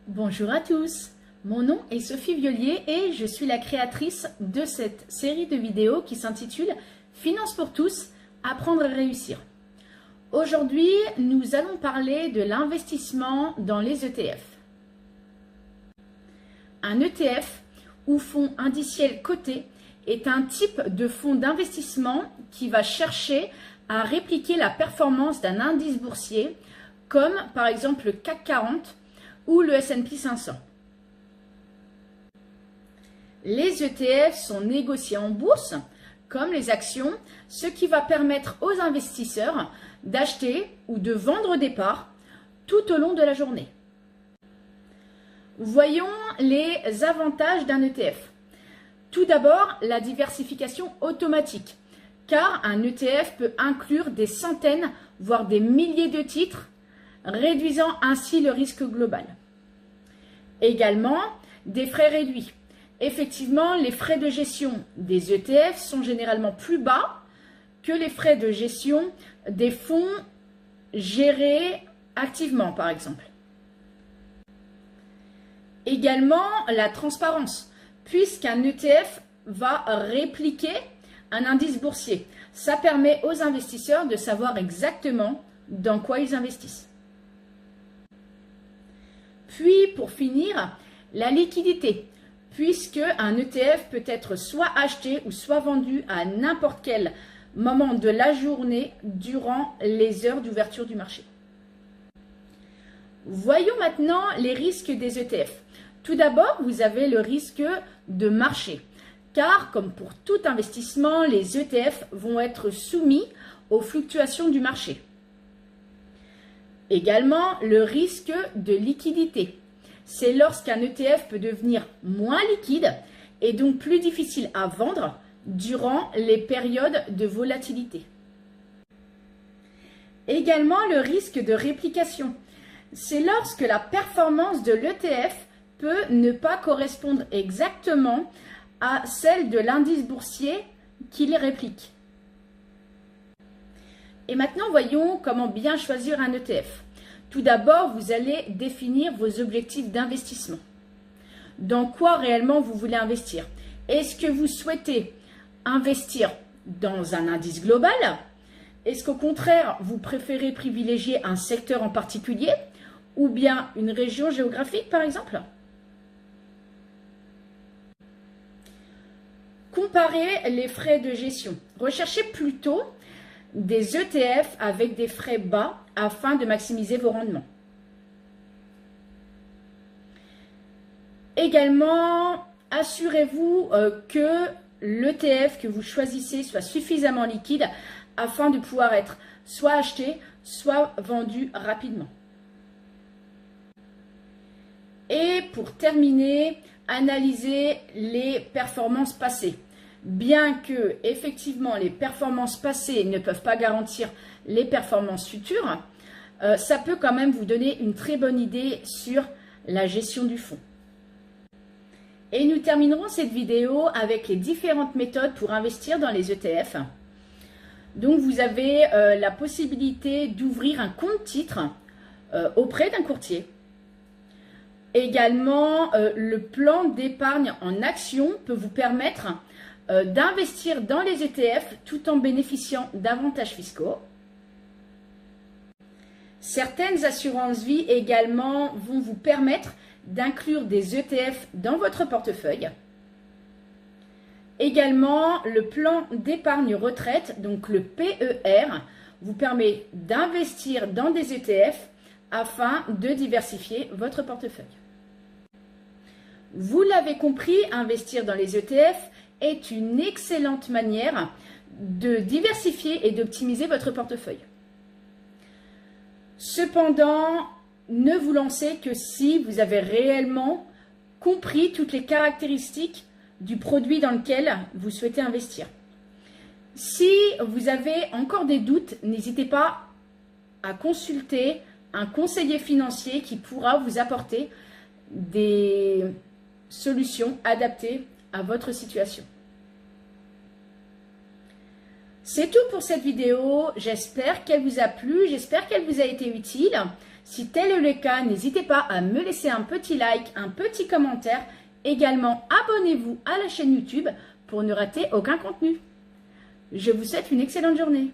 Bonjour à tous, mon nom est Sophie Violier et je suis la créatrice de cette série de vidéos qui s'intitule Finance pour tous, apprendre et réussir. Aujourd'hui, nous allons parler de l'investissement dans les ETF. Un ETF ou fonds indiciel coté est un type de fonds d'investissement qui va chercher à répliquer la performance d'un indice boursier comme par exemple le CAC 40 ou le S&P 500. Les ETF sont négociés en bourse comme les actions, ce qui va permettre aux investisseurs d'acheter ou de vendre des parts tout au long de la journée. Voyons les avantages d'un ETF. Tout d'abord, la diversification automatique, car un ETF peut inclure des centaines, voire des milliers de titres, réduisant ainsi le risque global. Également, des frais réduits. Effectivement, les frais de gestion des ETF sont généralement plus bas que les frais de gestion des fonds gérés activement, par exemple. Également, la transparence, puisqu'un ETF va répliquer un indice boursier. Ça permet aux investisseurs de savoir exactement dans quoi ils investissent. Puis, pour finir, la liquidité, puisque un ETF peut être soit acheté ou soit vendu à n'importe quel moment de la journée durant les heures d'ouverture du marché. Voyons maintenant les risques des ETF. Tout d'abord, vous avez le risque de marché, car comme pour tout investissement, les ETF vont être soumis aux fluctuations du marché. Également, le risque de liquidité. C'est lorsqu'un ETF peut devenir moins liquide et donc plus difficile à vendre durant les périodes de volatilité. Également, le risque de réplication. C'est lorsque la performance de l'ETF peut ne pas correspondre exactement à celle de l'indice boursier qu'il réplique. Et maintenant, voyons comment bien choisir un ETF. Tout d'abord, vous allez définir vos objectifs d'investissement. Dans quoi réellement vous voulez investir? Est-ce que vous souhaitez investir dans un indice global? Est-ce qu'au contraire, vous préférez privilégier un secteur en particulier ou bien une région géographique par exemple? Comparez les frais de gestion. Recherchez plutôt des ETF avec des frais bas afin de maximiser vos rendements. Également, assurez-vous que l'ETF que vous choisissez soit suffisamment liquide afin de pouvoir être soit acheté, soit vendu rapidement. Et pour terminer, analysez les performances passées. Bien que, effectivement, les performances passées ne peuvent pas garantir les performances futures, ça peut quand même vous donner une très bonne idée sur la gestion du fonds. Et nous terminerons cette vidéo avec les différentes méthodes pour investir dans les ETF. Donc, vous avez la possibilité d'ouvrir un compte titre auprès d'un courtier. Également, le plan d'épargne en action peut vous permettre d'investir dans les ETF tout en bénéficiant d'avantages fiscaux. Certaines assurances vie également vont vous permettre d'inclure des ETF dans votre portefeuille. Également, le plan d'épargne retraite, donc le PER, vous permet d'investir dans des ETF afin de diversifier votre portefeuille. Vous l'avez compris, investir dans les ETF est une excellente manière de diversifier et d'optimiser votre portefeuille. Cependant, ne vous lancez que si vous avez réellement compris toutes les caractéristiques du produit dans lequel vous souhaitez investir. Si vous avez encore des doutes, n'hésitez pas à consulter un conseiller financier qui pourra vous apporter des solutions adaptées à votre situation. C'est tout pour cette vidéo. J'espère qu'elle vous a plu, j'espère qu'elle vous a été utile. Si tel est le cas, n'hésitez pas à me laisser un petit like, un petit commentaire. Également, abonnez-vous à la chaîne YouTube pour ne rater aucun contenu. Je vous souhaite une excellente journée.